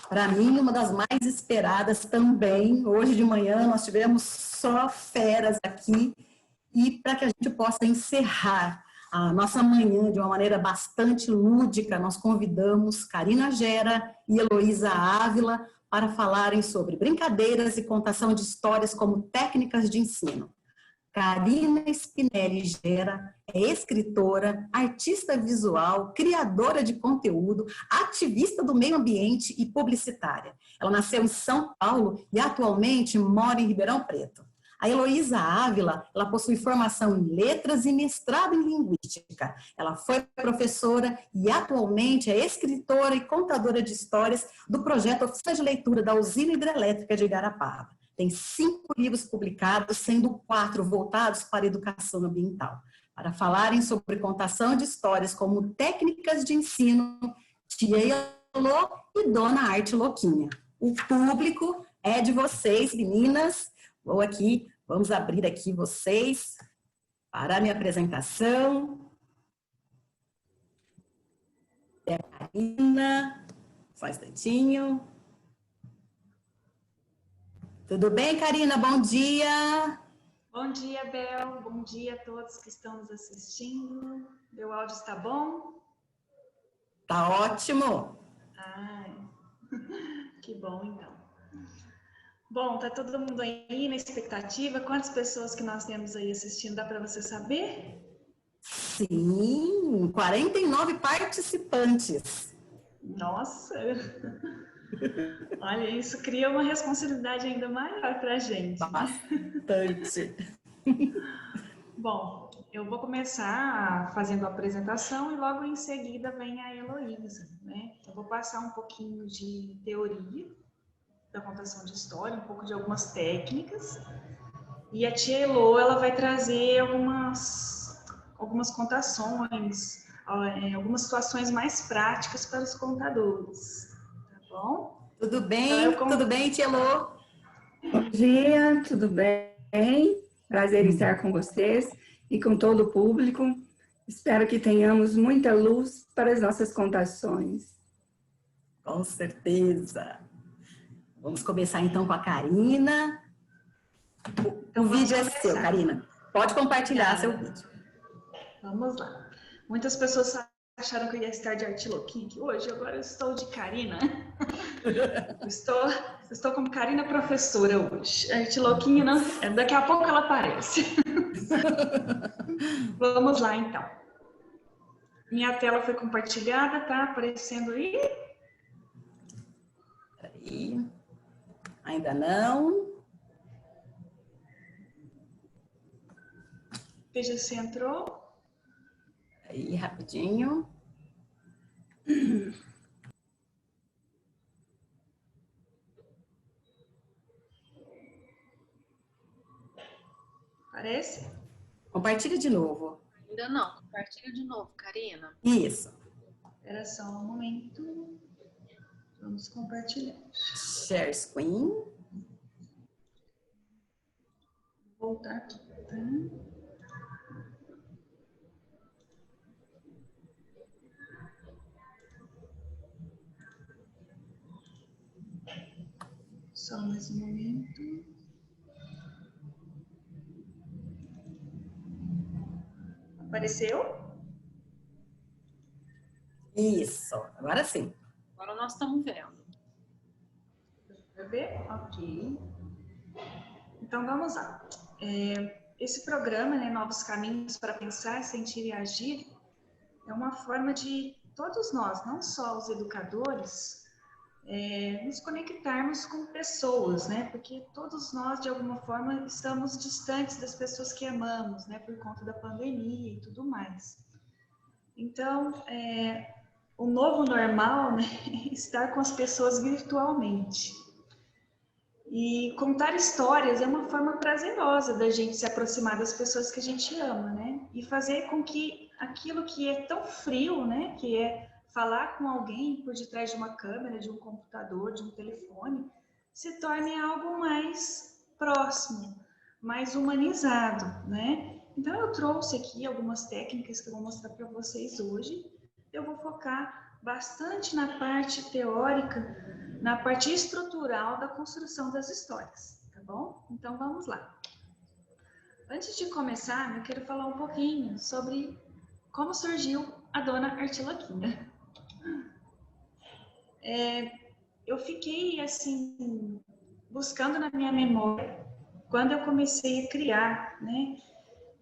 Para mim, uma das mais esperadas também. Hoje de manhã nós tivemos só feras aqui e para que a gente possa encerrar a nossa manhã de uma maneira bastante lúdica, nós convidamos Karina Gera e Heloísa Ávila para falarem sobre brincadeiras e contação de histórias como técnicas de ensino. Karina Spinelli Gera é escritora, artista visual, criadora de conteúdo, ativista do meio ambiente e publicitária. Ela nasceu em São Paulo e atualmente mora em Ribeirão Preto. A Heloísa Ávila, ela possui formação em letras e mestrado em linguística. Ela foi professora e atualmente é escritora e contadora de histórias do projeto Oficina de Leitura da Usina Hidrelétrica de Igarapava. Tem 5 livros publicados, sendo 4 voltados para a educação ambiental. Para falarem sobre contação de histórias como técnicas de ensino, Tia Elô e Dona Arte Louquinha. O público é de vocês, meninas. Vamos abrir aqui vocês para a minha apresentação. É a Karina, só um instantinho. Tudo bem, Karina? Bom dia! Bom dia, Bel. Bom dia a todos que estão nos assistindo. Meu áudio está bom? Tá ótimo! Ai, que bom, então. Bom, tá todo mundo aí na expectativa? Quantas pessoas que nós temos aí assistindo? Dá para você saber? Sim, 49 participantes. Nossa! Olha, isso cria uma responsabilidade ainda maior para a gente. Bastante. Bom, eu vou começar fazendo a apresentação e logo em seguida vem a Heloísa, né? Eu vou passar um pouquinho de teoria da contação de história, um pouco de algumas técnicas, e a tia Elô, ela vai trazer algumas contações, algumas situações mais práticas para os contadores, tá bom? Tudo bem? Então, tudo bem, tia Elô? Bom dia, tudo bem? Prazer em estar com vocês e com todo o público. Espero que tenhamos muita luz para as nossas contações. Com certeza. Vamos começar então com a Karina. O vídeo é seu, Karina. Pode compartilhar seu vídeo. Vamos lá. Muitas pessoas acharam que eu ia estar de arte louquinha aqui hoje, agora eu estou de Karina. Estou como Karina professora hoje. Arte louquinha, não, daqui a pouco ela aparece. Vamos lá, então. Minha tela foi compartilhada, tá aparecendo aí? Peraí. Ainda não. Veja se entrou. Aí, rapidinho. Parece? Compartilha de novo. Ainda não. Compartilha de novo, Karina. Isso. Espera só um momento. Vamos compartilhar. Share screen. Vou voltar aqui. Tá? Só mais um momento. Apareceu? Isso, agora sim. Agora nós estamos vendo. Vai ver? Ok. Então vamos lá. Esse programa, né, Novos Caminhos para Pensar, Sentir e Agir, é uma forma de todos nós, não só os educadores, nos conectarmos com pessoas, né? Porque todos nós, de alguma forma, estamos distantes das pessoas que amamos, né? Por conta da pandemia e tudo mais. Então, o novo normal, né? É estar com as pessoas virtualmente. E contar histórias é uma forma prazerosa da gente se aproximar das pessoas que a gente ama, né? E fazer com que aquilo que é tão frio, né? Que é falar com alguém por detrás de uma câmera, de um computador, de um telefone, se torne algo mais próximo, mais humanizado, né? Então eu trouxe aqui algumas técnicas que eu vou mostrar para vocês hoje. Eu vou focar bastante na parte teórica, na parte estrutural da construção das histórias, tá bom? Então vamos lá. Antes de começar, eu quero falar um pouquinho sobre como surgiu a Dona Artiloquinha. Eu fiquei, assim, buscando na minha memória quando eu comecei a criar, né?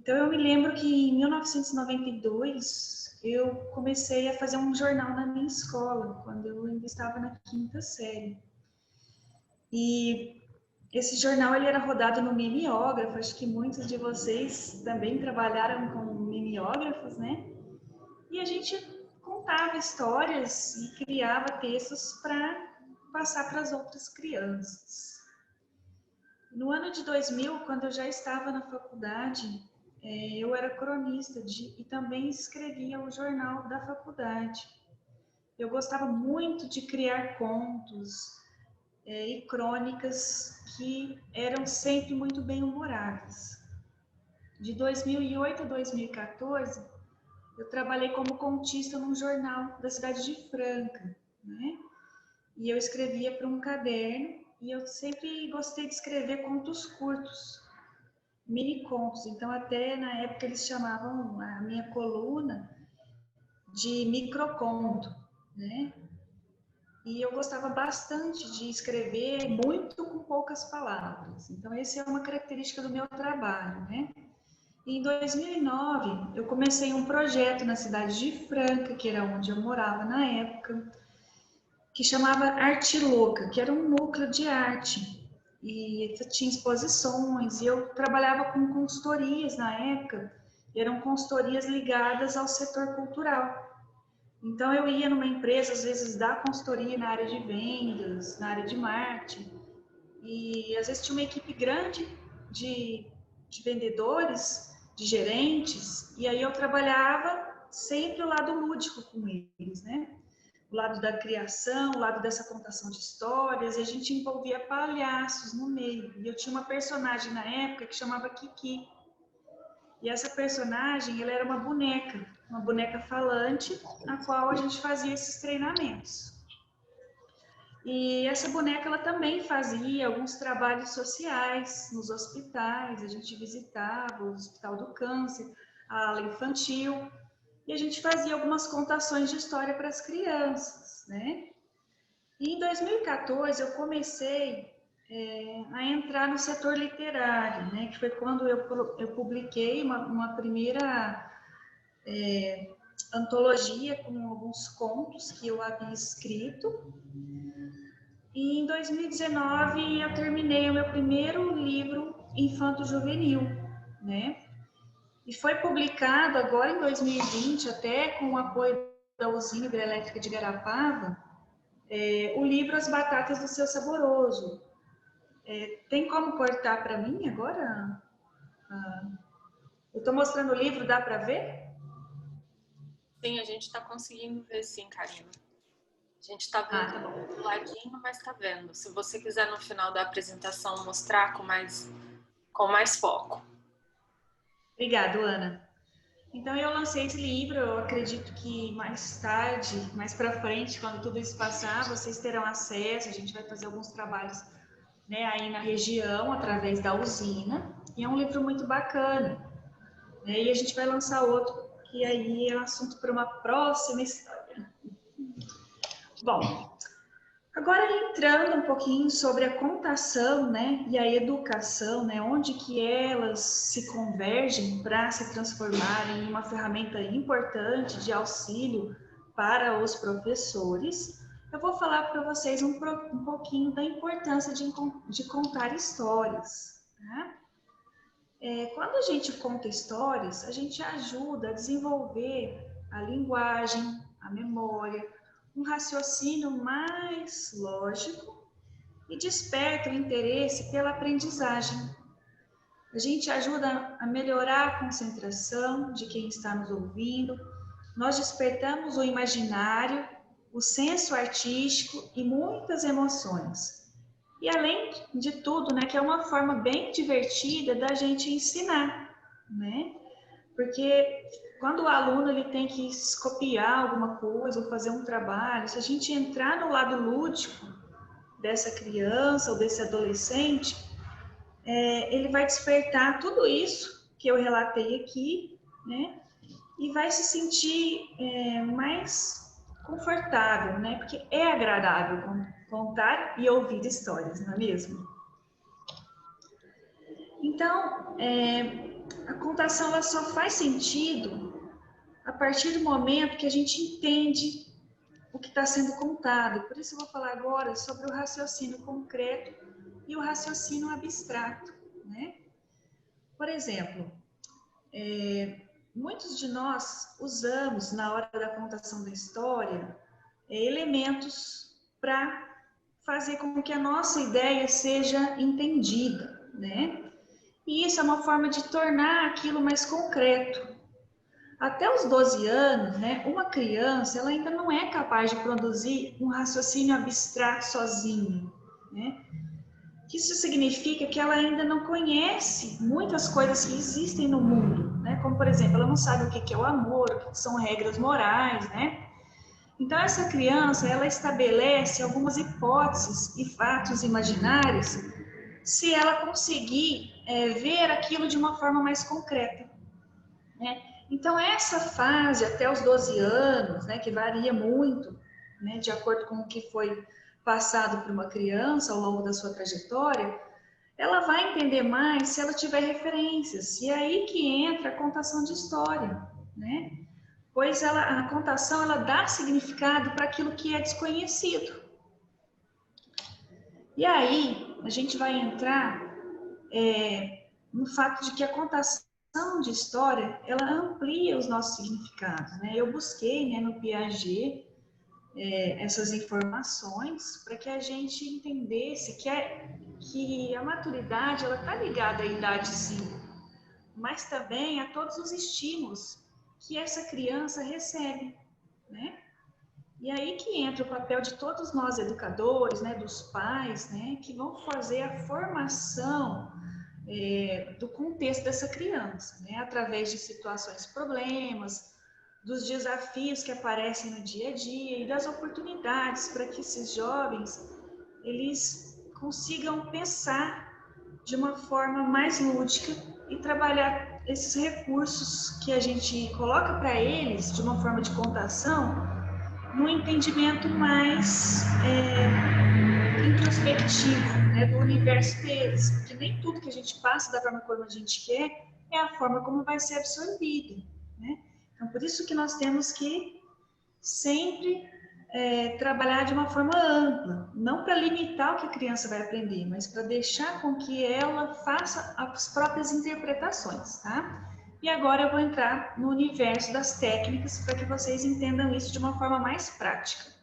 Então, eu me lembro que em 1992, eu comecei a fazer um jornal na minha escola, quando eu ainda estava na 5ª série. E esse jornal ele era rodado no mimeógrafo, acho que muitos de vocês também trabalharam com mimeógrafos, né? E a gente contava histórias e criava textos para passar para as outras crianças. No ano de 2000, quando eu já estava na faculdade, eu era cronista e também escrevia o jornal da faculdade. Eu gostava muito de criar contos e crônicas que eram sempre muito bem-humoradas. De 2008 a 2014, eu trabalhei como contista num jornal da cidade de Franca, né? E eu escrevia para um caderno e eu sempre gostei de escrever contos curtos, mini contos. Então, até na época eles chamavam a minha coluna de microconto, né? E eu gostava bastante de escrever muito com poucas palavras. Então, essa é uma característica do meu trabalho, né? E em 2009, eu comecei um projeto na cidade de Franca, que era onde eu morava na época, que chamava Arte Louca, que era um núcleo de arte. E tinha exposições, e eu trabalhava com consultorias na época, eram consultorias ligadas ao setor cultural. Então, eu ia numa empresa, às vezes, dar consultoria na área de vendas, na área de marketing, e às vezes tinha uma equipe grande de vendedores, de gerentes, e aí eu trabalhava sempre o lado lúdico com eles, né? O lado da criação, o lado dessa contação de histórias, e a gente envolvia palhaços no meio. E eu tinha uma personagem na época que chamava Kiki. E essa personagem, ela era uma boneca falante, na qual a gente fazia esses treinamentos. E essa boneca, ela também fazia alguns trabalhos sociais nos hospitais, a gente visitava o Hospital do Câncer, a ala infantil, e a gente fazia algumas contações de história para as crianças, né? E em 2014 eu comecei a entrar no setor literário, né? Que foi quando eu publiquei uma primeira antologia com alguns contos que eu havia escrito. E em 2019 eu terminei o meu primeiro livro infanto-juvenil, né? E foi publicado agora em 2020, até com o apoio da usina hidrelétrica de Garapava, o livro As Batatas do Seu Saboroso. Tem como cortar para mim agora? Eu estou mostrando o livro, dá para ver? Sim, a gente está conseguindo ver sim, Karina. A gente está vendo Tá bom. do ladinho, mas está vendo. Se você quiser no final da apresentação mostrar com mais foco. Obrigada, Ana. Então, eu lancei esse livro, eu acredito que mais tarde, mais para frente, quando tudo isso passar, vocês terão acesso, a gente vai fazer alguns trabalhos, né, aí na região, através da usina, e é um livro muito bacana, né, e a gente vai lançar outro, que aí é um assunto para uma próxima história. Bom, agora entrando um pouquinho sobre a contação, né, e a educação, né, onde que elas se convergem para se transformarem em uma ferramenta importante de auxílio para os professores, eu vou falar para vocês um pouquinho da importância de contar histórias, né? Quando a gente conta histórias, a gente ajuda a desenvolver a linguagem, a memória, um raciocínio mais lógico e desperta o interesse pela aprendizagem. A gente ajuda a melhorar a concentração de quem está nos ouvindo, nós despertamos o imaginário, o senso artístico e muitas emoções. E além de tudo, né, que é uma forma bem divertida da gente ensinar, né? Porque quando o aluno ele tem que copiar alguma coisa ou fazer um trabalho, se a gente entrar no lado lúdico dessa criança ou desse adolescente, ele vai despertar tudo isso que eu relatei aqui, né? E vai se sentir mais confortável, né? Porque é agradável contar e ouvir histórias, não é mesmo? Então, a contação ela só faz sentido a partir do momento que a gente entende o que está sendo contado. Por isso eu vou falar agora sobre o raciocínio concreto e o raciocínio abstrato, né? Por exemplo, muitos de nós usamos na hora da contação da história elementos para fazer com que a nossa ideia seja entendida, né? E isso é uma forma de tornar aquilo mais concreto. Até os 12 anos, né, uma criança ela ainda não é capaz de produzir um raciocínio abstrato sozinho, né? Isso significa que ela ainda não conhece muitas coisas que existem no mundo, né? Como, por exemplo, ela não sabe o que é o amor, o que são regras morais, né? Então, essa criança, ela estabelece algumas hipóteses e fatos imaginários se ela conseguir ver aquilo de uma forma mais concreta, né? Então, essa fase até os 12 anos, né, que varia muito, né, de acordo com o que foi passado por uma criança ao longo da sua trajetória, ela vai entender mais se ela tiver referências. E é aí que entra a contação de história, né? Pois a contação ela dá significado para aquilo que é desconhecido. E aí a gente vai entrar no fato de que a contação de história ela amplia os nossos significados, né? Eu busquei, né, no Piaget essas informações para que a gente entendesse que a maturidade ela está ligada à idade, sim, mas também a todos os estímulos que essa criança recebe, né? E aí que entra o papel de todos nós educadores, né, dos pais, né, que vão fazer a formação do contexto dessa criança, né, através de situações, problemas, dos desafios que aparecem no dia a dia e das oportunidades para que esses jovens eles consigam pensar de uma forma mais lúdica e trabalhar esses recursos que a gente coloca para eles de uma forma de contação no entendimento mais introspectivo, né, do universo deles, porque nem tudo que a gente passa da forma como a gente quer é a forma como vai ser absorvido, né? Então, por isso que nós temos que sempre trabalhar de uma forma ampla, não para limitar o que a criança vai aprender, mas para deixar com que ela faça as próprias interpretações, tá? E agora eu vou entrar no universo das técnicas para que vocês entendam isso de uma forma mais prática.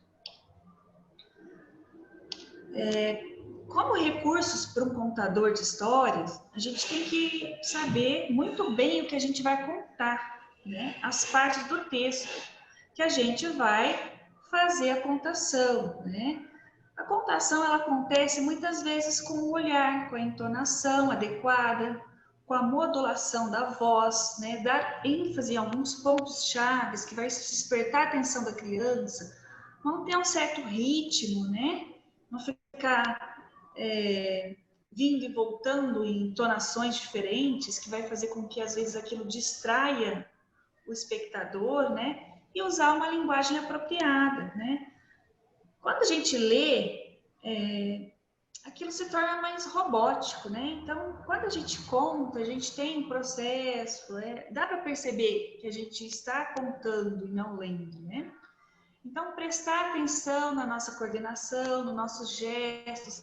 Como recursos para um contador de histórias, a gente tem que saber muito bem o que a gente vai contar, né? As partes do texto que a gente vai fazer a contação, né? A contação ela acontece muitas vezes com o olhar, com a entonação adequada, com a modulação da voz, né? Dar ênfase em alguns pontos chaves que vai despertar a atenção da criança, manter um certo ritmo, né? Não ficar vindo e voltando em entonações diferentes, que vai fazer com que às vezes aquilo distraia o espectador, né? E usar uma linguagem apropriada, né? Quando a gente lê, aquilo se torna mais robótico, né? Então, quando a gente conta, a gente tem um processo, dá para perceber que a gente está contando e não lendo, né? Então, prestar atenção na nossa coordenação, nos nossos gestos,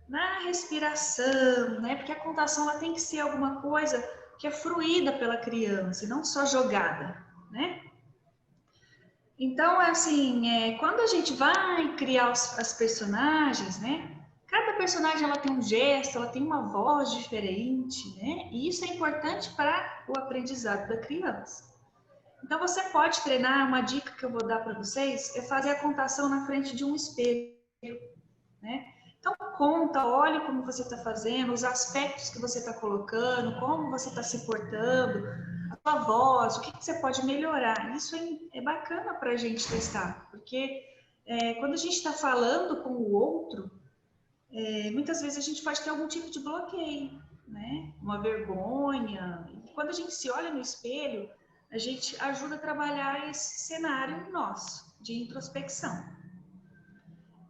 na respiração, né? Porque a contação ela tem que ser alguma coisa que é fruída pela criança e não só jogada, né? Então, assim, quando a gente vai criar as personagens, né? Cada personagem ela tem um gesto, ela tem uma voz diferente, né? E isso é importante para o aprendizado da criança. Então, você pode treinar, uma dica que eu vou dar para vocês é fazer a contação na frente de um espelho, né? Então, conta, olhe como você está fazendo, os aspectos que você está colocando, como você está se portando, a sua voz, o que você pode melhorar. Isso é bacana para a gente testar, porque quando a gente está falando com o outro, muitas vezes a gente pode ter algum tipo de bloqueio, né? Uma vergonha. E quando a gente se olha no espelho, a gente ajuda a trabalhar esse cenário nosso de introspecção.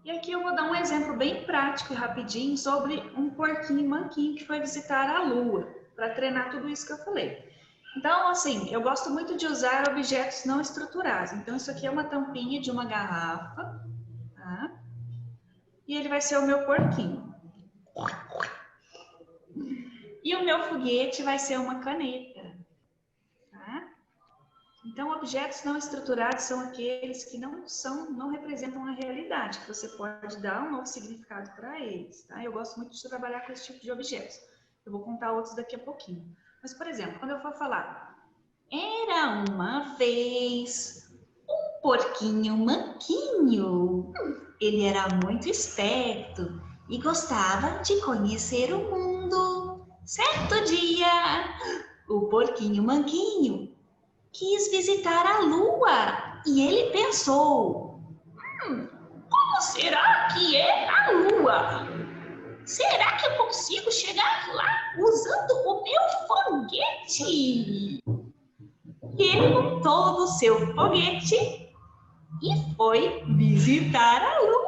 E aqui eu vou dar um exemplo bem prático e rapidinho sobre um porquinho manquinho que foi visitar a Lua, para treinar tudo isso que eu falei. Então, assim, eu gosto muito de usar objetos não estruturados. Então, isso aqui é uma tampinha de uma garrafa, tá? E ele vai ser o meu porquinho. E o meu foguete vai ser uma caneta, tá? Então, objetos não estruturados são aqueles que não representam a realidade, que você pode dar um novo significado para eles, tá? Eu gosto muito de trabalhar com esse tipo de objetos. Eu vou contar outros daqui a pouquinho. Mas, por exemplo, quando eu for falar, era uma vez um porquinho manquinho. Ele era muito esperto e gostava de conhecer o mundo. Certo dia, o porquinho manquinho quis visitar a Lua e ele pensou: como será que é a Lua? Será que eu consigo chegar lá usando o meu foguete? E ele montou no seu foguete e foi visitar a Lua.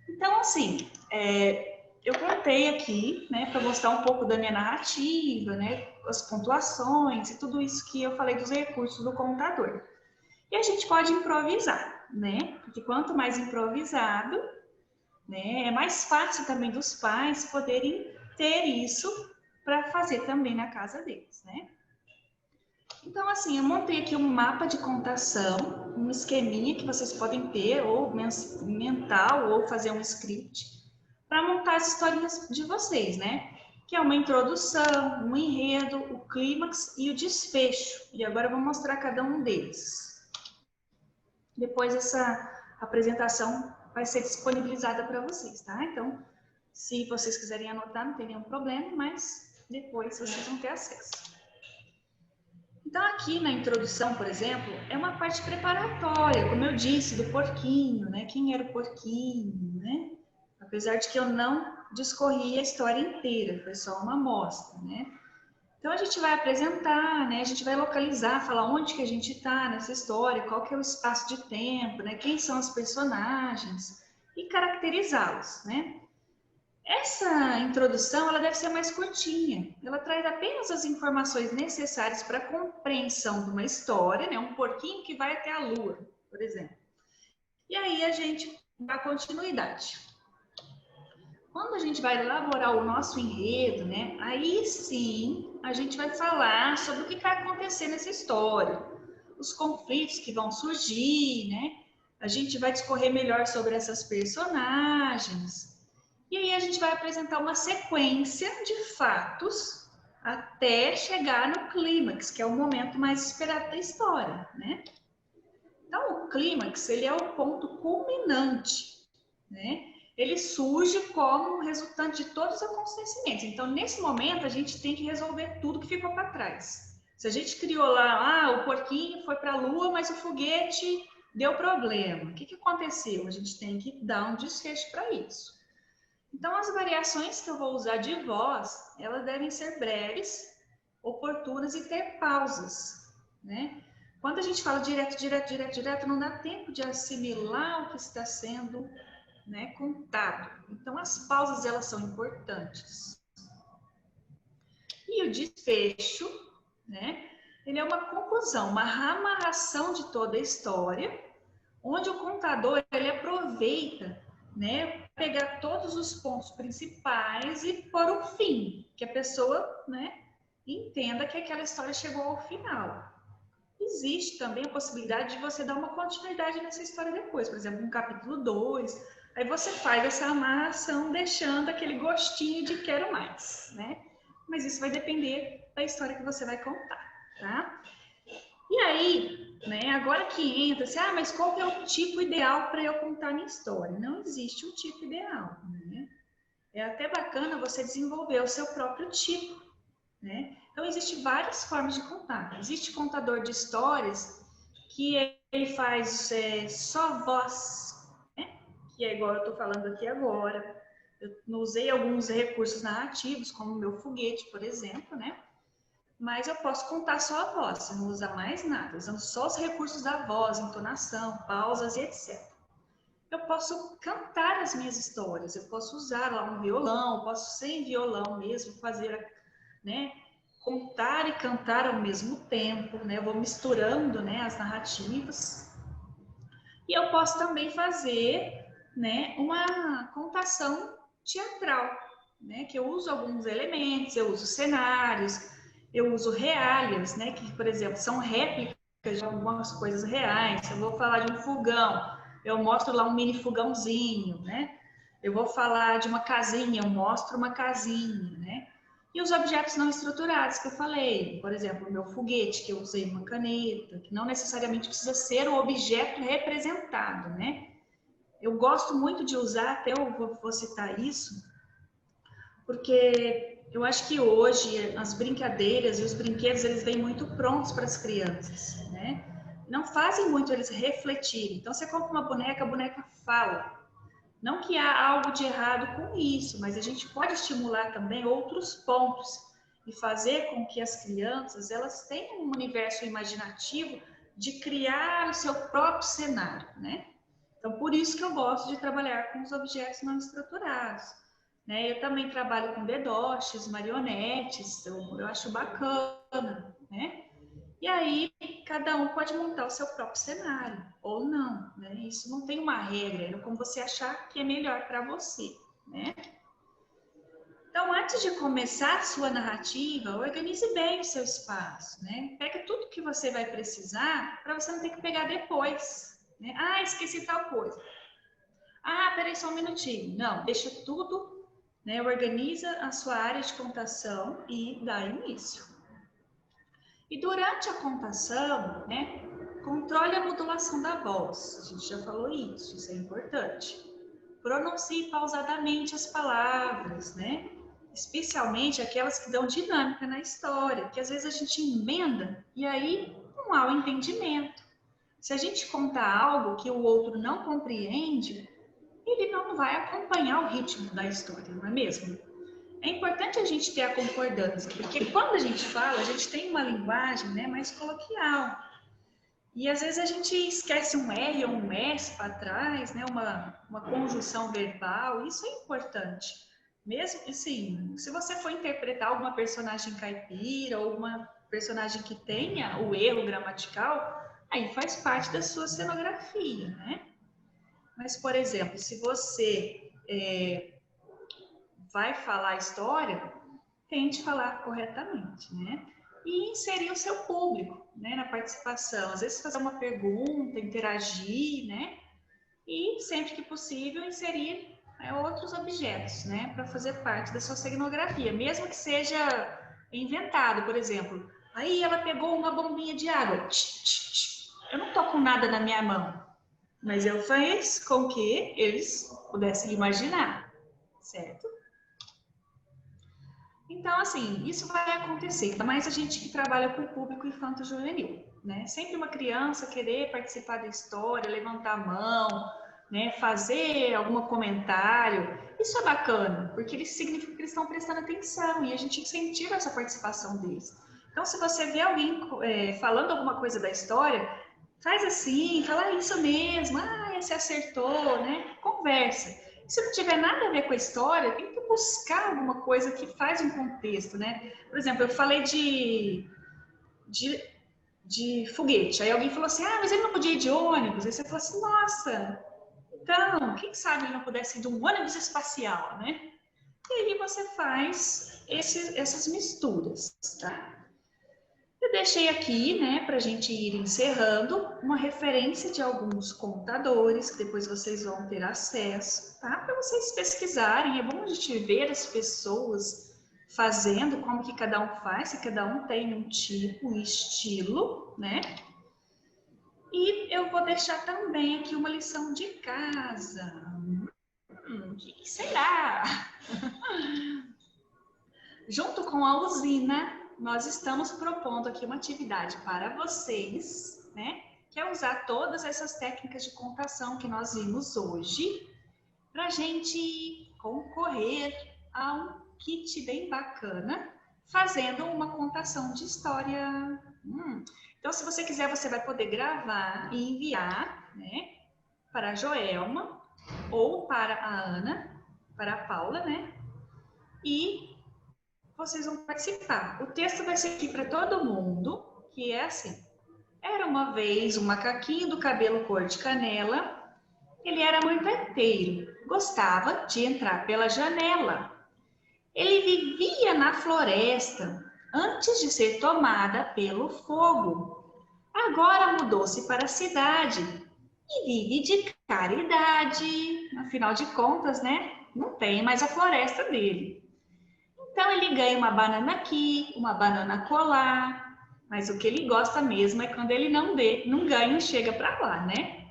Então, assim, eu contei aqui, né, para mostrar um pouco da minha narrativa, né, as pontuações e tudo isso que eu falei dos recursos do contador. E a gente pode improvisar, né? Porque quanto mais improvisado, né, é mais fácil também dos pais poderem ter isso para fazer também na casa deles, né? Então, assim, eu montei aqui um mapa de contação, um esqueminha que vocês podem ter, ou mental, ou fazer um script, para montar as historinhas de vocês, né? Que é uma introdução, um enredo, o clímax e o desfecho. E agora eu vou mostrar cada um deles. Depois essa apresentação vai ser disponibilizada para vocês, tá? Então, se vocês quiserem anotar, não tem nenhum problema, mas depois vocês vão ter acesso. Então, aqui na introdução, por exemplo, é uma parte preparatória, como eu disse, do porquinho, né? Quem era o porquinho, né? Apesar de que eu não discorri a história inteira, foi só uma amostra, né? Então, a gente vai apresentar, né? A gente vai localizar, falar onde que a gente está nessa história, qual que é o espaço de tempo, né? Quem são os personagens e caracterizá-los, né? Essa introdução, ela deve ser mais curtinha. Ela traz apenas as informações necessárias para a compreensão de uma história, né? Um porquinho que vai até a Lua, por exemplo. E aí a gente dá continuidade. Quando a gente vai elaborar o nosso enredo, né? Aí sim a gente vai falar sobre o que vai acontecer nessa história, os conflitos que vão surgir, né? A gente vai discorrer melhor sobre essas personagens. E aí a gente vai apresentar uma sequência de fatos até chegar no clímax, que é o momento mais esperado da história, né? Então, o clímax, ele é o ponto culminante, né? Ele surge como resultante de todos os acontecimentos. Então, nesse momento, a gente tem que resolver tudo que ficou para trás. Se a gente criou lá, o porquinho foi para a Lua, mas o foguete deu problema. O que aconteceu? A gente tem que dar um desfecho para isso. Então, as variações que eu vou usar de voz, elas devem ser breves, oportunas e ter pausas, né? Quando a gente fala direto, não dá tempo de assimilar o que está sendo, né, contado. Então, as pausas, elas são importantes. E o desfecho, né, ele é uma conclusão, uma amarração de toda a história, onde o contador, ele aproveita, né, pegar todos os pontos principais e pôr o fim, que a pessoa, né, entenda que aquela história chegou ao final. Existe também a possibilidade de você dar uma continuidade nessa história depois, por exemplo, no capítulo 2, aí você faz essa amarração deixando aquele gostinho de quero mais, né? Mas isso vai depender da história que você vai contar, tá? E aí, né, agora que entra, assim, mas qual que é o tipo ideal para eu contar minha história? Não existe um tipo ideal, né? É até bacana você desenvolver o seu próprio tipo, né? Então, existem várias formas de contar. Existe contador de histórias que ele faz só voz, né? Que é igual eu estou falando aqui agora. Eu usei alguns recursos narrativos, como o meu foguete, por exemplo, né? Mas eu posso contar só a voz, você não usa mais nada, usando só os recursos da voz, entonação, pausas e etc. Eu posso cantar as minhas histórias, eu posso usar lá um violão, posso sem violão mesmo, fazer, né, contar e cantar ao mesmo tempo, né, eu vou misturando, né, as narrativas. E eu posso também fazer, né, uma contação teatral, né, que eu uso alguns elementos, eu uso cenários, eu uso reálias, né, que, por exemplo, são réplicas de algumas coisas reais. Eu vou falar de um fogão, eu mostro lá um mini fogãozinho, né? Eu vou falar de uma casinha, eu mostro uma casinha, né? E os objetos não estruturados que eu falei, por exemplo, o meu foguete, que eu usei uma caneta, que não necessariamente precisa ser o objeto representado, né? Eu gosto muito de usar, até eu vou citar isso, porque eu acho que hoje as brincadeiras e os brinquedos, eles vêm muito prontos para as crianças, né? Não fazem muito eles refletirem. Então, você compra uma boneca, a boneca fala. Não que há algo de errado com isso, mas a gente pode estimular também outros pontos e fazer com que as crianças, elas tenham um universo imaginativo de criar o seu próprio cenário, né? Então, por isso que eu gosto de trabalhar com os objetos não estruturados, né? Eu também trabalho com dedoches, marionetes, eu acho bacana, né? E aí, cada um pode montar o seu próprio cenário, ou não, né? Isso não tem uma regra, é como você achar que é melhor para você, né? Então, antes de começar a sua narrativa, organize bem o seu espaço, né? Pega tudo que você vai precisar para você não ter que pegar depois, né? Ah, esqueci tal coisa. Ah, peraí só um minutinho. Não, deixa tudo, né? Organiza a sua área de contação e dá início. E durante a contação, né, controle a modulação da voz. A gente já falou isso é importante. Pronuncie pausadamente as palavras, né? Especialmente aquelas que dão dinâmica na história, que às vezes a gente emenda e aí não há o entendimento. Se a gente contar algo que o outro não compreende, ele não vai acompanhar o ritmo da história, não é mesmo? É importante a gente ter a concordância, porque quando a gente fala, a gente tem uma linguagem, né, mais coloquial. E às vezes a gente esquece um R ou um S para trás, né, uma conjunção verbal, isso é importante. Mesmo assim, se você for interpretar alguma personagem caipira ou uma personagem que tenha o erro gramatical, aí faz parte da sua cenografia, né? Mas, por exemplo, se você vai falar a história, tente falar corretamente, né? E inserir o seu público, né, na participação. Às vezes fazer uma pergunta, interagir, né? E sempre que possível inserir outros objetos, né, para fazer parte da sua cenografia, mesmo que seja inventado, por exemplo. Aí ela pegou uma bombinha de água. Eu não tô com nada na minha mão, mas eu fiz com que eles pudessem imaginar, certo? Então, assim, isso vai acontecer, ainda mais a gente que trabalha com o público infanto-juvenil, né? Sempre uma criança querer participar da história, levantar a mão, né? Fazer algum comentário, isso é bacana, porque isso significa que eles estão prestando atenção e a gente incentiva essa participação deles. Então, se você vê alguém falando alguma coisa da história, faz assim, fala isso mesmo, você acertou, né? Conversa. Se não tiver nada a ver com a história, tem que buscar alguma coisa que faz um contexto, né? Por exemplo, eu falei de foguete. Aí alguém falou assim, mas ele não podia ir de ônibus. Aí você falou assim, nossa, então, quem sabe ele não pudesse ir de um ônibus espacial, né? E aí você faz essas misturas, tá? Eu deixei aqui, né, para a gente ir encerrando, uma referência de alguns contadores, que depois vocês vão ter acesso, tá? Para vocês pesquisarem, é bom a gente ver as pessoas fazendo, como que cada um faz, se cada um tem um tipo, um estilo, né? E eu vou deixar também aqui uma lição de casa. O que será? junto com a usina, nós estamos propondo aqui uma atividade para vocês, né? Que é usar todas essas técnicas de contação que nós vimos hoje para a gente concorrer a um kit bem bacana, fazendo uma contação de história. Então, se você quiser, você vai poder gravar e enviar, né? Para a Joelma ou para a Ana, para a Paula, né? E vocês vão participar. O texto vai ser aqui para todo mundo, que é assim. Era uma vez um macaquinho do cabelo cor de canela. Ele era muito arteiro, gostava de entrar pela janela. Ele vivia na floresta antes de ser tomada pelo fogo. Agora mudou-se para a cidade e vive de caridade. Afinal de contas, né? Não tem mais a floresta dele. Então ele ganha uma banana aqui, uma banana acolá, mas o que ele gosta mesmo é quando ele não ganha e chega para lá, né?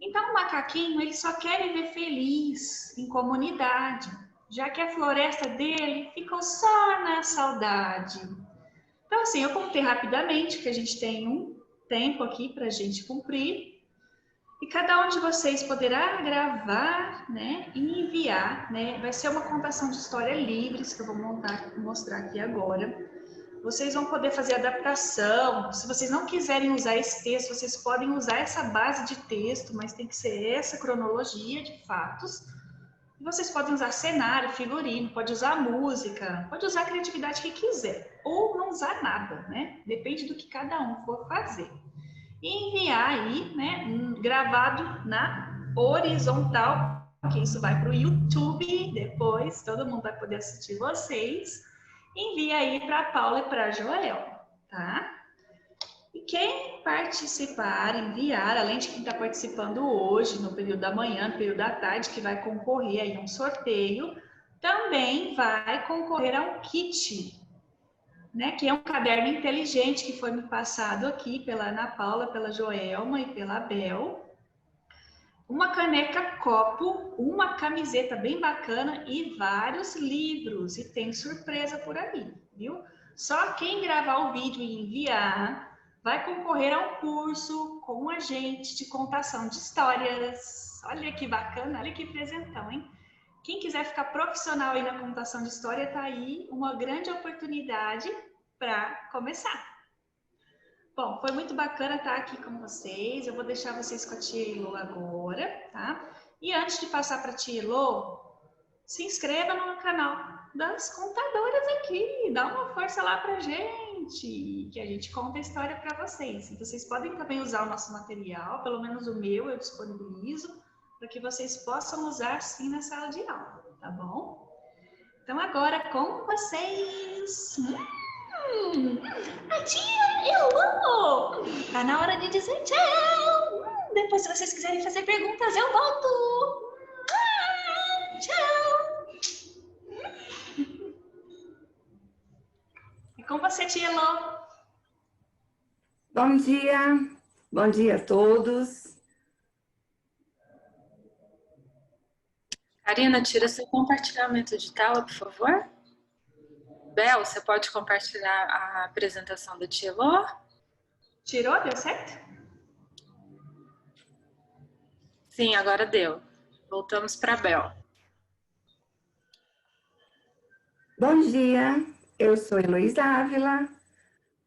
Então o macaquinho, ele só quer viver feliz, em comunidade, já que a floresta dele ficou só na saudade. Então assim, eu contei rapidamente que a gente tem um tempo aqui para a gente cumprir, e cada um de vocês poderá gravar, né, e enviar, né? Vai ser uma contação de história livres que eu vou mostrar aqui agora. Vocês vão poder fazer adaptação. Se vocês não quiserem usar esse texto, vocês podem usar essa base de texto, mas tem que ser essa cronologia de fatos. E vocês podem usar cenário, figurino, pode usar música, pode usar a criatividade que quiser, ou não usar nada, né? Depende do que cada um for fazer. E enviar aí, né, gravado na horizontal, que isso vai para o YouTube depois, todo mundo vai poder assistir vocês. Envia aí para a Paula e para a Joel, tá? E quem participar, enviar, além de quem está participando hoje, no período da manhã, no período da tarde, que vai concorrer aí a um sorteio, também vai concorrer a um kit, né, que é um caderno inteligente que foi me passado aqui pela Ana Paula, pela Joelma e pela Bel. Uma caneca copo, uma camiseta bem bacana e vários livros. E tem surpresa por aí, viu? Só quem gravar o vídeo e enviar vai concorrer a um curso com a gente de contação de histórias. Olha que bacana, olha que presentão, hein? Quem quiser ficar profissional aí na contação de história, tá aí uma grande oportunidade para começar. Bom, foi muito bacana estar aqui com vocês. Eu vou deixar vocês com a tia Elô agora, tá? E antes de passar para a tia Elô, se inscreva no canal das contadoras aqui. Dá uma força lá pra gente, que a gente conta a história para vocês. E vocês podem também usar o nosso material, pelo menos o meu eu disponibilizo, para que vocês possam usar sim na sala de aula, tá bom? Então agora com vocês... A tia Elô! Tá na hora de dizer tchau! Depois, se vocês quiserem fazer perguntas, eu volto! Tchau! É com você, tia Elô! Bom dia a todos. Karina, tira seu compartilhamento de tela, por favor. Bel, você pode compartilhar a apresentação da tia Elô? Tirou? Deu certo? Sim, agora deu. Voltamos para a Bel. Bom dia, eu sou Heloísa Ávila,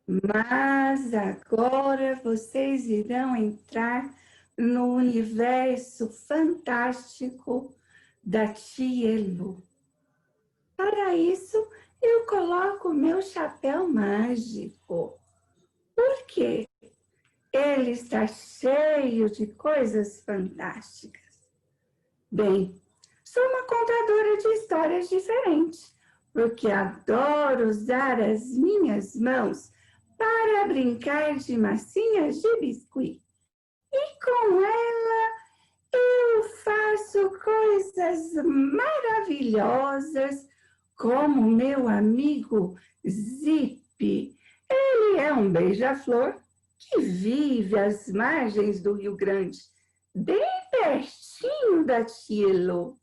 mas agora vocês irão entrar no universo fantástico da tia Elô. Para isso, eu coloco meu chapéu mágico. Por quê? Ele está cheio de coisas fantásticas. Bem, sou uma contadora de histórias diferentes, porque adoro usar as minhas mãos para brincar de massinhas de biscuit. E com ela eu faço coisas maravilhosas, como meu amigo Zip. Ele é um beija-flor que vive às margens do Rio Grande, bem pertinho da tia Elô.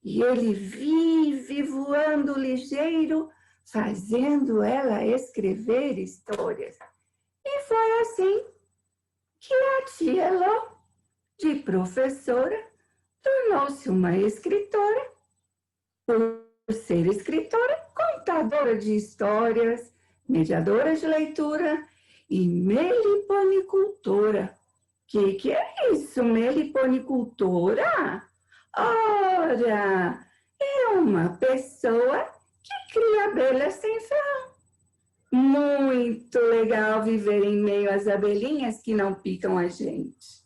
E ele vive voando ligeiro fazendo ela escrever histórias. E foi assim que a tia Elô, de professora, tornou-se uma escritora. Por ser escritora, contadora de histórias, mediadora de leitura e meliponicultora. Que é isso, meliponicultora? Ora, é uma pessoa que cria abelhas sem ferrão. Muito legal viver em meio às abelhinhas que não picam a gente.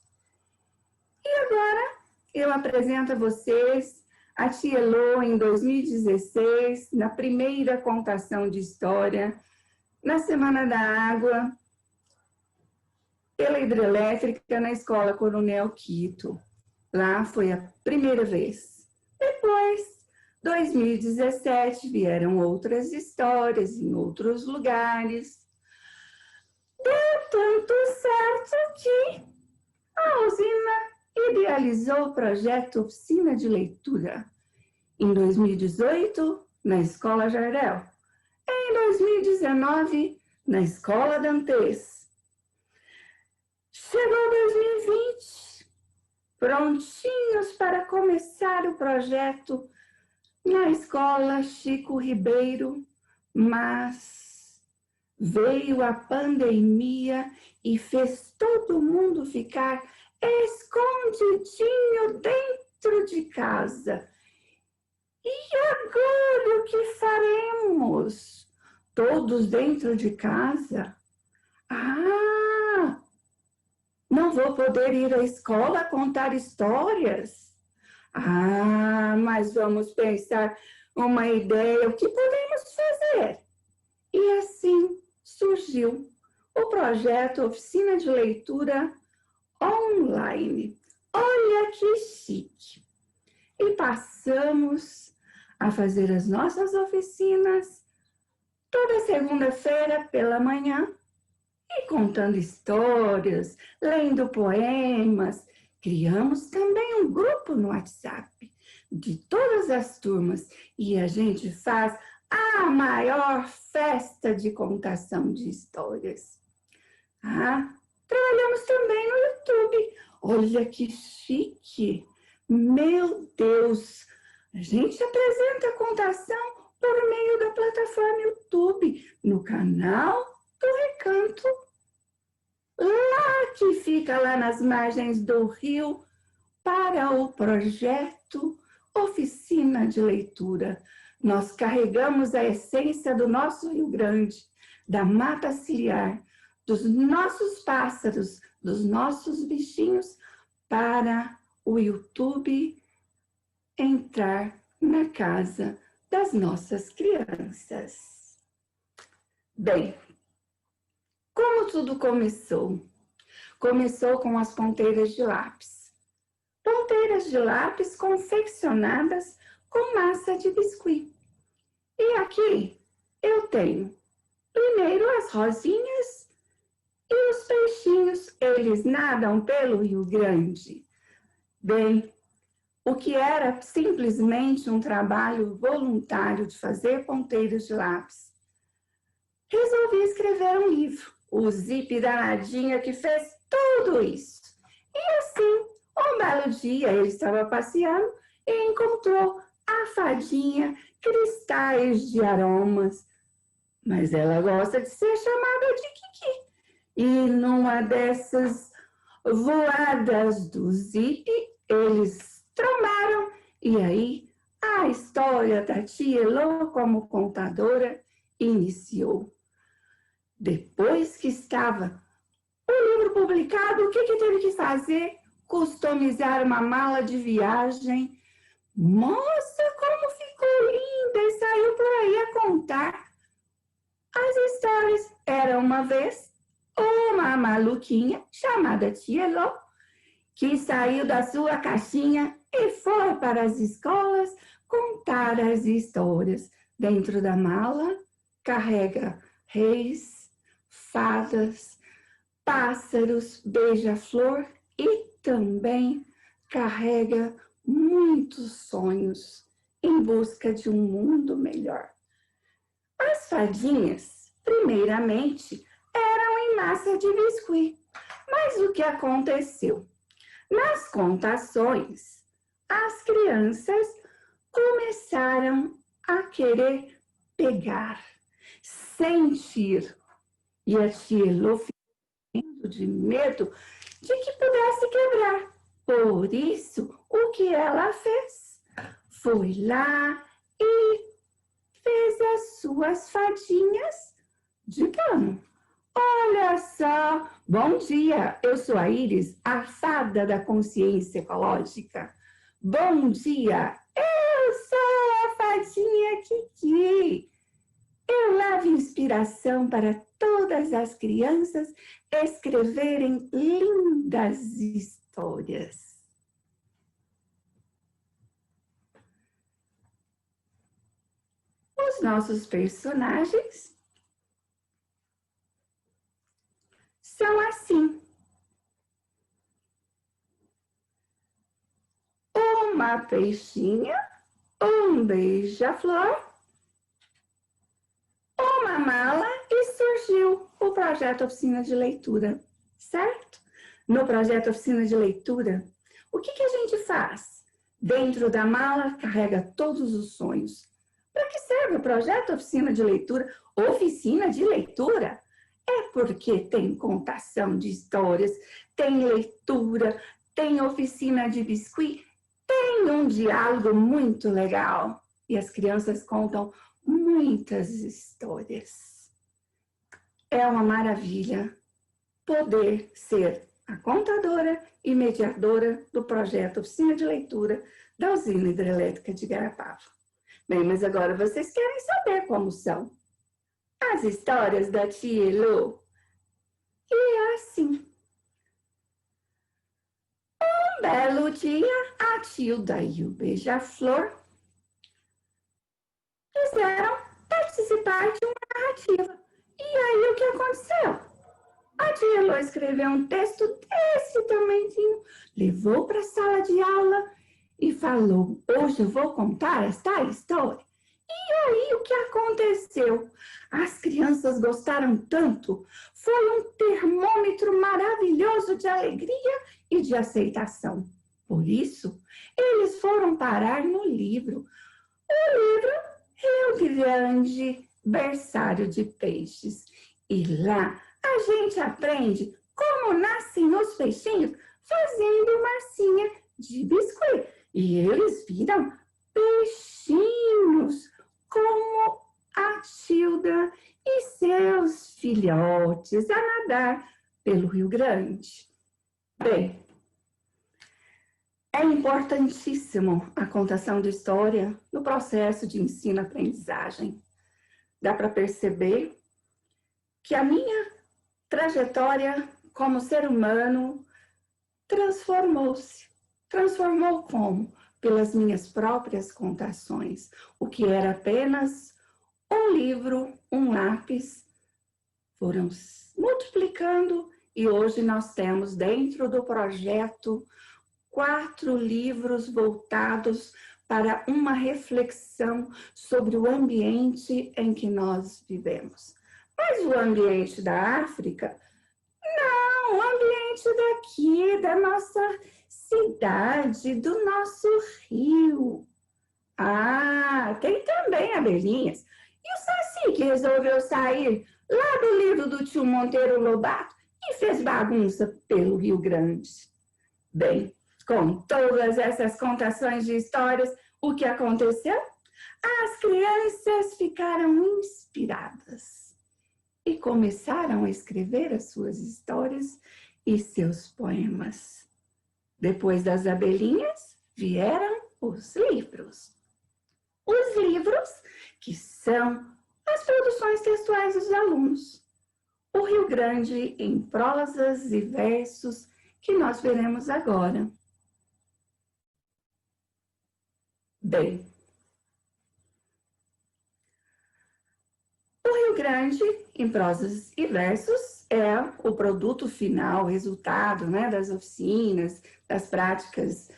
E agora eu apresento a vocês a tia Elô em 2016, na primeira contação de história, na Semana da Água, pela hidrelétrica na Escola Coronel Quito. Lá foi a primeira vez. Depois, 2017, vieram outras histórias em outros lugares. Deu tanto certo que a usina idealizou o projeto Oficina de Leitura. Em 2018, na Escola Jardel. Em 2019, na Escola Dantes. Chegou 2020, prontinhos para começar o projeto na Escola Chico Ribeiro, mas veio a pandemia e fez todo mundo ficar escondidinho dentro de casa. E agora o que faremos? Todos dentro de casa? Não vou poder ir à escola contar histórias? Mas vamos pensar uma ideia, o que podemos fazer? E assim surgiu o projeto Oficina de Leitura Online. Olha que chique! E passamos a fazer as nossas oficinas toda segunda-feira pela manhã e contando histórias, lendo poemas. Criamos também um grupo no WhatsApp de todas as turmas e a gente faz a maior festa de contação de histórias. Trabalhamos também no YouTube. Olha que chique! Meu Deus! A gente apresenta a contação por meio da plataforma YouTube, no canal do Recanto. Lá que fica lá nas margens do rio, para o projeto Oficina de Leitura. Nós carregamos a essência do nosso Rio Grande, da mata ciliar, dos nossos pássaros, dos nossos bichinhos, para o YouTube entrar na casa das nossas crianças. Bem, como tudo começou? Começou com as ponteiras de lápis. Ponteiras de lápis confeccionadas com massa de biscuit. E aqui eu tenho primeiro as rosinhas e os peixinhos, eles nadam pelo Rio Grande. Bem, o que era simplesmente um trabalho voluntário de fazer ponteiras de lápis, resolvi escrever um livro, o Zip Danadinha, que fez tudo isso. E assim, um belo dia, ele estava passeando e encontrou a fadinha Cristais de Aromas. Mas ela gosta de ser chamada de Kiki. E numa dessas voadas do Zip, eles trombaram. E aí, a história da tia Elô como contadora iniciou. Depois que estava o livro publicado, o que teve que fazer? Customizar uma mala de viagem. Nossa, como ficou linda! E saiu por aí a contar as histórias. Era uma vez uma maluquinha chamada tia Elô, que saiu da sua caixinha e foi para as escolas contar as histórias. Dentro da mala, carrega reis, fadas, pássaros, beija-flor e também carrega muitos sonhos em busca de um mundo melhor. As As fadinhas, primeiramente, eram em massa de biscuit. Mas o que aconteceu? Nas contações, as crianças começaram a querer pegar, sentir. E a tia Elô ficando de medo de que pudesse quebrar. Por isso, o que ela fez? Foi lá e fez as suas fadinhas de pano. Olha só! Bom dia! Eu sou a Iris, a fada da consciência ecológica. Bom dia! Eu sou a fadinha Kiki. Eu levo inspiração para todas as crianças escreverem lindas histórias. Os nossos personagens são assim. Uma peixinha, um beija-flor, uma mala e surgiu o projeto Oficina de Leitura, certo? No projeto Oficina de Leitura, o que a gente faz? Dentro da mala carrega todos os sonhos. Para que serve o projeto Oficina de Leitura? Oficina de Leitura? É porque tem contação de histórias, tem leitura, tem oficina de biscuit, tem um diálogo muito legal. E as crianças contam muitas histórias. É uma maravilha poder ser a contadora e mediadora do projeto Oficina de Leitura da Usina Hidrelétrica de Garapava. Bem, mas agora vocês querem saber como são as histórias da tia Elô. E é assim. Um belo dia, a Tilda e o beija-flor quiseram participar de uma narrativa. E aí, o que aconteceu? A tia Elô escreveu um texto desse tamanhozinho, levou para a sala de aula e falou: hoje eu vou contar esta história. E aí, o que aconteceu? As crianças gostaram tanto, foi um termômetro maravilhoso de alegria e de aceitação. Por isso, eles foram parar no livro. O livro Rio Grande, Berçário de Peixes. E lá a gente aprende como nascem os peixinhos fazendo massinha de biscuit. E eles viram peixinhos como a Tilda e seus filhotes a nadar pelo Rio Grande. Bem, é importantíssimo a contação de história no processo de ensino-aprendizagem. Dá para perceber que a minha trajetória como ser humano transformou-se. Transformou como? Pelas minhas próprias contações. O que era apenas um livro, um lápis, foram multiplicando e hoje nós temos dentro do projeto 4 livros voltados para uma reflexão sobre o ambiente em que nós vivemos. Mas o ambiente da África? Não, o ambiente daqui, da nossa cidade, do nosso rio. Ah, tem também abelhinhas. E o Saci, que resolveu sair lá do livro do tio Monteiro Lobato e fez bagunça pelo Rio Grande. Bem, com todas essas contações de histórias, o que aconteceu? As crianças ficaram inspiradas e começaram a escrever as suas histórias e seus poemas. Depois das abelhinhas, vieram os livros. Os livros que são as produções textuais dos alunos. O Rio Grande em prosas e versos que nós veremos agora. Bem, o Rio Grande em prosas e versos é o produto final, o resultado, né, das oficinas, das práticas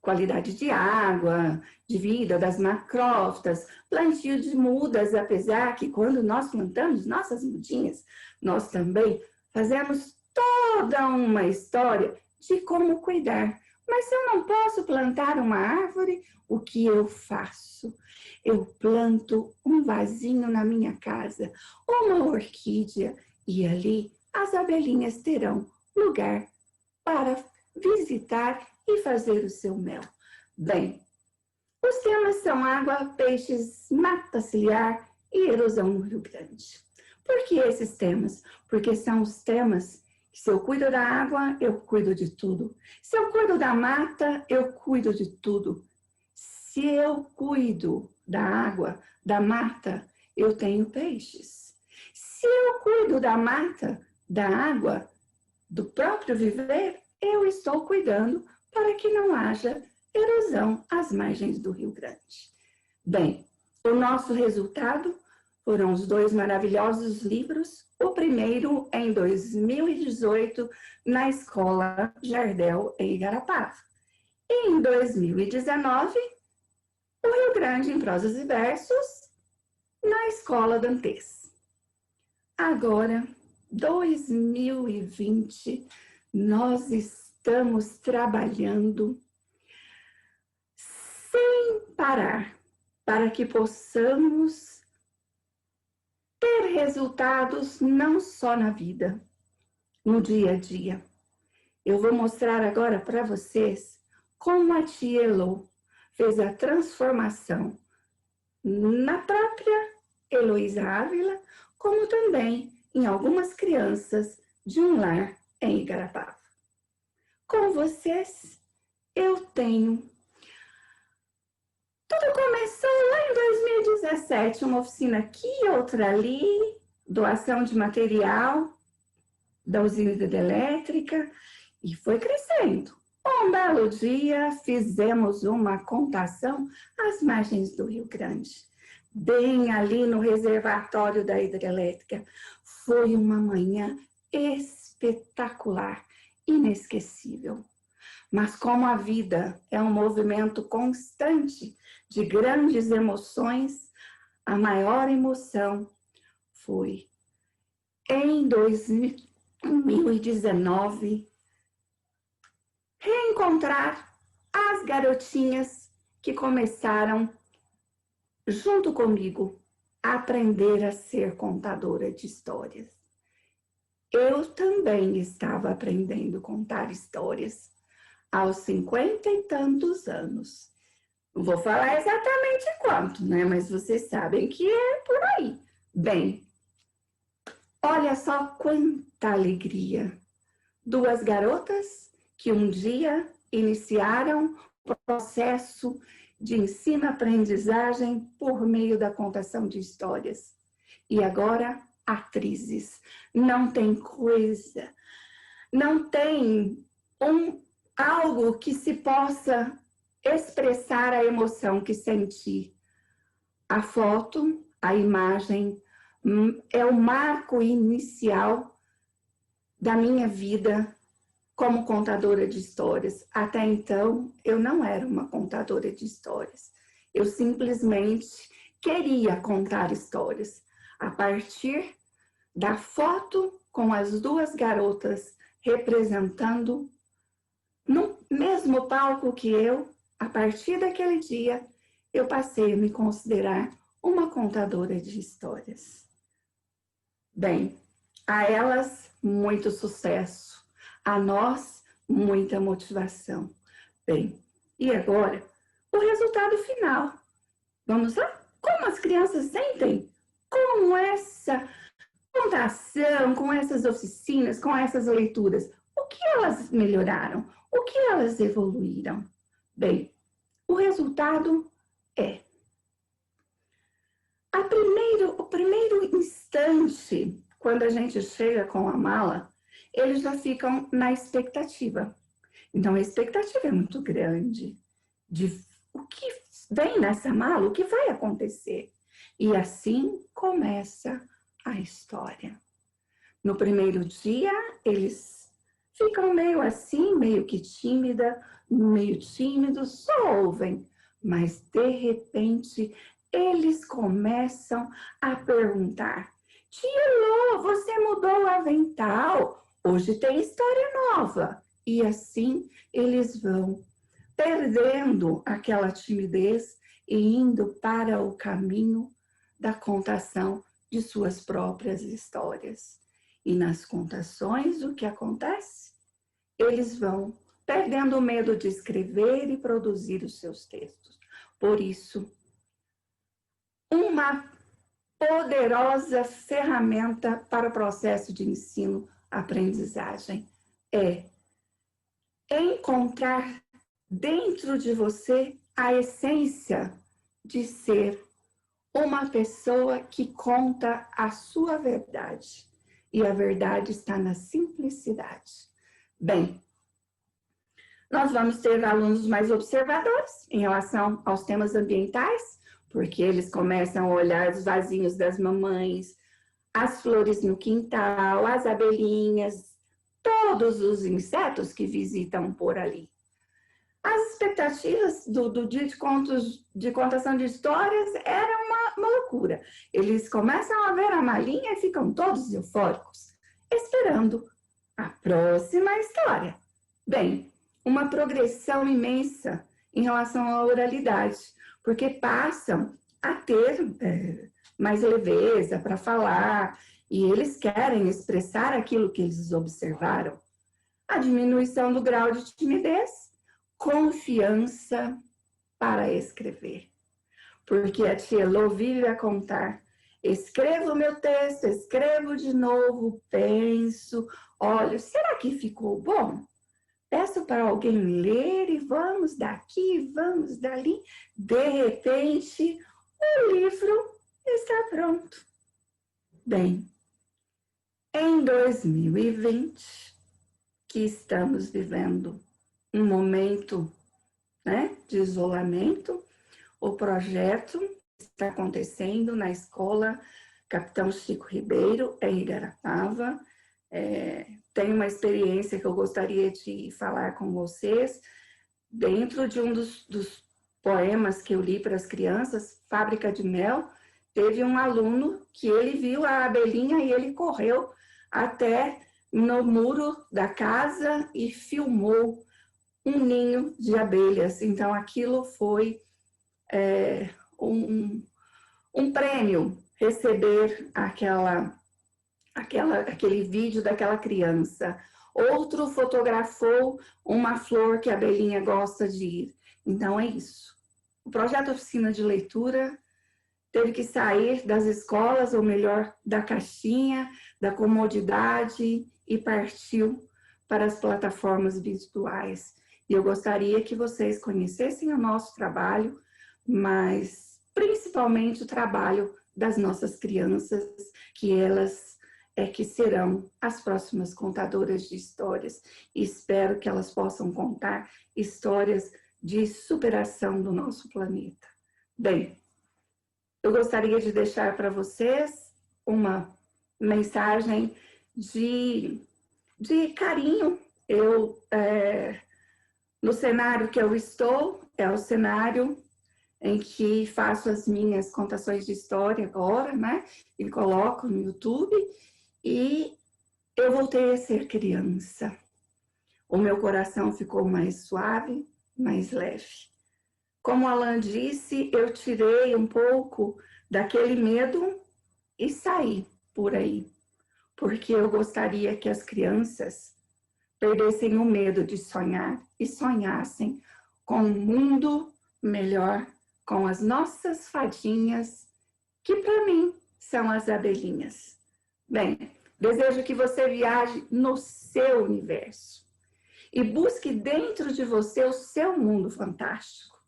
qualidade de água, de vida das macrófitas, plantio de mudas, apesar que quando nós plantamos nossas mudinhas, nós também fazemos toda uma história de como cuidar. Mas se eu não posso plantar uma árvore, o que eu faço? Eu planto um vasinho na minha casa, uma orquídea, e ali as abelhinhas terão lugar para visitar e fazer o seu mel. Bem, os temas são água, peixes, mata ciliar e erosão no Rio Grande. Por que esses temas? Porque são os temas que, se eu cuido da água, eu cuido de tudo. Se eu cuido da mata, eu cuido de tudo. Se eu cuido da água, da mata, eu tenho peixes. Se eu cuido da mata, da água, do próprio viver, eu estou cuidando para que não haja erosão às margens do Rio Grande. Bem, o nosso resultado foram os 2 maravilhosos livros. O primeiro em 2018, na Escola Jardel, em Igarapava. E em 2019, o Rio Grande em Prosas e Versos, na Escola Dantes. Agora, 2020, nós estamos trabalhando sem parar para que possamos ter resultados não só na vida, no dia a dia. Eu vou mostrar agora para vocês como a tia Elo fez a transformação na própria Heloísa Ávila, como também em algumas crianças de um lar em Igarapava. Com vocês, eu tenho... Tudo começou lá em 2017, uma oficina aqui, outra ali, doação de material da usina hidrelétrica, e foi crescendo. Um belo dia, fizemos uma contação às margens do Rio Grande, bem ali no reservatório da hidrelétrica. Foi uma manhã espetacular, inesquecível. Mas como a vida é um movimento constante de grandes emoções, a maior emoção foi em 2019 reencontrar as garotinhas que começaram junto comigo a aprender a ser contadora de histórias. Eu também estava aprendendo a contar histórias aos 50 e tantos anos. Não vou falar exatamente quanto, né? Mas vocês sabem que é por aí. Bem, olha só quanta alegria. 2 garotas que um dia iniciaram o processo de ensino-aprendizagem por meio da contação de histórias. E agora, atrizes. Não tem coisa, não tem algo que se possa expressar a emoção que senti. A foto, a imagem, é o marco inicial da minha vida como contadora de histórias. Até então, eu não era uma contadora de histórias. Eu simplesmente queria contar histórias. A partir da foto com as 2 garotas representando no mesmo palco que eu, a partir daquele dia, eu passei a me considerar uma contadora de histórias. Bem, a elas, muito sucesso. A nós, muita motivação. Bem, e agora, o resultado final. Vamos lá? Como as crianças sentem com essa contação, com essas oficinas, com essas leituras? O que elas melhoraram? O que elas evoluíram? Bem, o resultado é... O primeiro instante, quando a gente chega com a mala, eles já ficam na expectativa. Então, a expectativa é muito grande de o que vem nessa mala, o que vai acontecer. E assim começa a história. No primeiro dia, eles ficam meio assim, meio que tímida, meio tímidos, só ouvem. Mas, de repente, eles começam a perguntar: Tia Lô, você mudou o avental? Hoje tem história nova. E assim eles vão perdendo aquela timidez e indo para o caminho da contação de suas próprias histórias. E nas contações, o que acontece? Eles vão perdendo o medo de escrever e produzir os seus textos. Por isso, uma poderosa ferramenta para o processo de ensino-aprendizagem é encontrar dentro de você a essência de ser uma pessoa que conta a sua verdade. E a verdade está na simplicidade. Bem, nós vamos ter alunos mais observadores em relação aos temas ambientais, porque eles começam a olhar os vasinhos das mamães, as flores no quintal, as abelhinhas, todos os insetos que visitam por ali. As expectativas do dia de contação de histórias era uma loucura. Eles começam a ver a malinha e ficam todos eufóricos, esperando a próxima história. Bem, uma progressão imensa em relação à oralidade, porque passam a ter mais leveza para falar e eles querem expressar aquilo que eles observaram. A diminuição do grau de timidez, confiança para escrever. Porque a tia Lô vive a contar: escrevo o meu texto, escrevo de novo, penso, olho, será que ficou bom? Peço para alguém ler e vamos daqui, vamos dali. De repente, o livro está pronto. Bem, em 2020, que estamos vivendo um momento, né, de isolamento, o projeto está acontecendo na escola Capitão Chico Ribeiro, em Igaratava. Tem uma experiência que eu gostaria de falar com vocês. Dentro de um dos poemas que eu li para as crianças, Fábrica de Mel, teve um aluno que ele viu a abelhinha e ele correu até no muro da casa e filmou um ninho de abelhas. Então, aquilo foi um prêmio, receber aquele vídeo daquela criança. Outro fotografou uma flor que a abelhinha gosta de ir. Então, é isso. O projeto Oficina de Leitura teve que sair das escolas, ou melhor, da caixinha, da comodidade, e partiu para as plataformas virtuais. E eu gostaria que vocês conhecessem o nosso trabalho, mas principalmente o trabalho das nossas crianças, que elas que serão as próximas contadoras de histórias. E espero que elas possam contar histórias de superação do nosso planeta. Bem, eu gostaria de deixar para vocês uma mensagem de carinho. No cenário que eu estou, é o cenário em que faço as minhas contações de história agora, né? E coloco no YouTube. E eu voltei a ser criança. O meu coração ficou mais suave, mais leve. Como Alain disse, eu tirei um pouco daquele medo e saí por aí. Porque eu gostaria que as crianças perdessem o medo de sonhar e sonhassem com um mundo melhor, com as nossas fadinhas, que para mim são as abelhinhas. Bem, desejo que você viaje no seu universo e busque dentro de você o seu mundo fantástico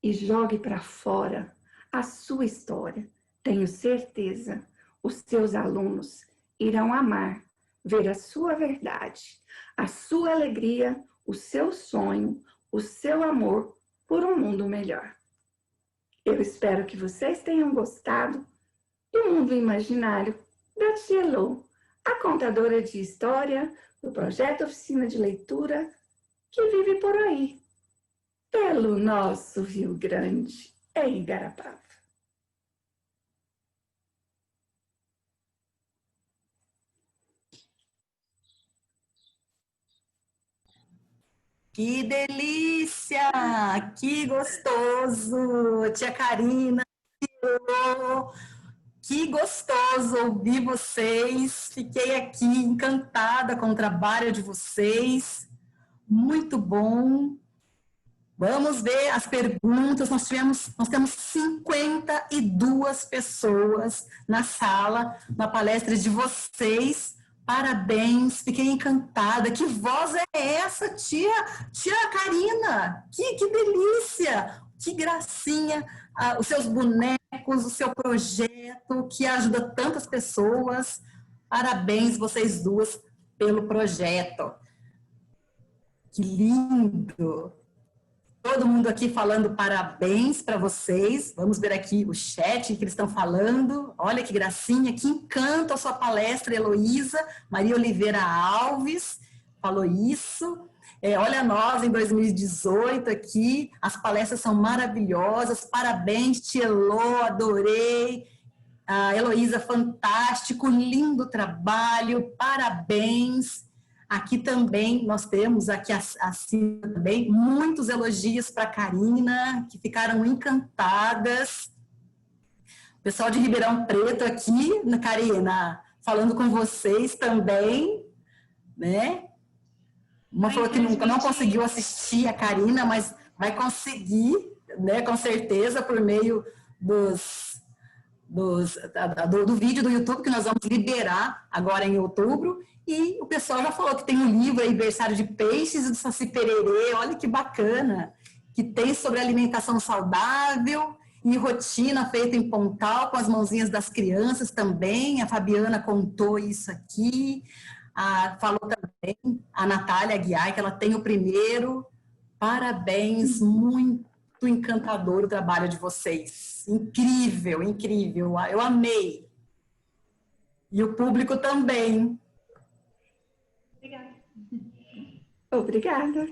e jogue para fora a sua história. Tenho certeza, os seus alunos irão amar ver a sua verdade, a sua alegria, o seu sonho, o seu amor por um mundo melhor. Eu espero que vocês tenham gostado do mundo imaginário da Tia Lô, a contadora de história do projeto Oficina de Leitura, que vive por aí, pelo nosso Rio Grande, em Igarapava. Que delícia! Que gostoso! Tia Karina, que gostoso ouvir vocês. Fiquei aqui encantada com o trabalho de vocês. Muito bom. Vamos ver as perguntas. Nós temos 52 pessoas na sala, na palestra de vocês. Parabéns, fiquei encantada. Que voz é essa, tia Karina? Que delícia, que gracinha. Os seus bonecos, o seu projeto, que ajuda tantas pessoas. Parabéns, vocês duas, pelo projeto. Que lindo. Todo mundo aqui falando parabéns para vocês. Vamos ver aqui o chat que eles estão falando. Olha que gracinha, que encanto a sua palestra, Heloísa. Maria Oliveira Alves falou isso. Olha nós em 2018 aqui. As palestras são maravilhosas. Parabéns, tia Elô, adorei. A Heloísa, fantástico, lindo trabalho. Parabéns. Aqui também, nós temos aqui assim também, muitos elogios para a Karina, que ficaram encantadas. O pessoal de Ribeirão Preto aqui, Karina, falando com vocês também, né? Uma falou que não conseguiu assistir a Karina, mas vai conseguir, né, com certeza, por meio do vídeo do YouTube que nós vamos liberar agora em outubro. E o pessoal já falou que tem um livro, Aniversário de Peixes e do Saci Pererê, olha que bacana, que tem sobre alimentação saudável e rotina feita em Pontal com as mãozinhas das crianças também. A Fabiana contou isso aqui. Falou também a Natália Aguiar, que ela tem o primeiro. Parabéns, muito encantador o trabalho de vocês. Incrível, incrível. Eu amei. E o público também. Obrigada.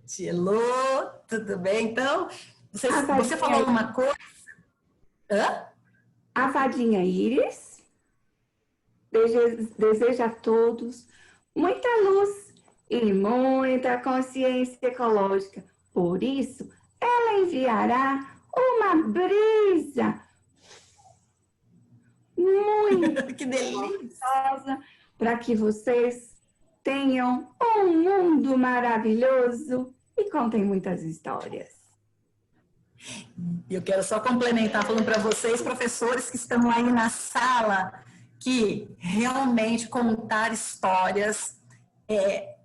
Tilô, tudo bem? Então, você falou uma coisa... Hã? A fadinha Iris deseja a todos muita luz e muita consciência ecológica. Por isso, ela enviará uma brisa muito que delícia para que vocês tenham um mundo maravilhoso e contem muitas histórias. Eu quero só complementar falando para vocês, professores que estão aí na sala, que realmente contar histórias é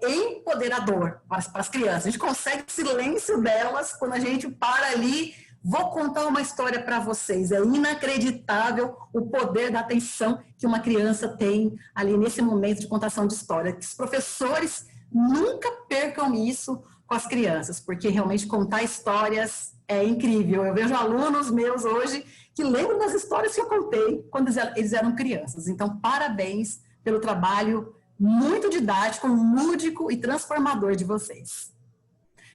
empoderador para as crianças. A gente consegue o silêncio delas quando a gente para ali. Vou contar uma história para vocês. É inacreditável o poder da atenção que uma criança tem ali nesse momento de contação de história. Que os professores nunca percam isso com as crianças, porque realmente contar histórias é incrível. Eu vejo alunos meus hoje que lembram das histórias que eu contei quando eles eram crianças. Então, parabéns pelo trabalho muito didático, lúdico e transformador de vocês.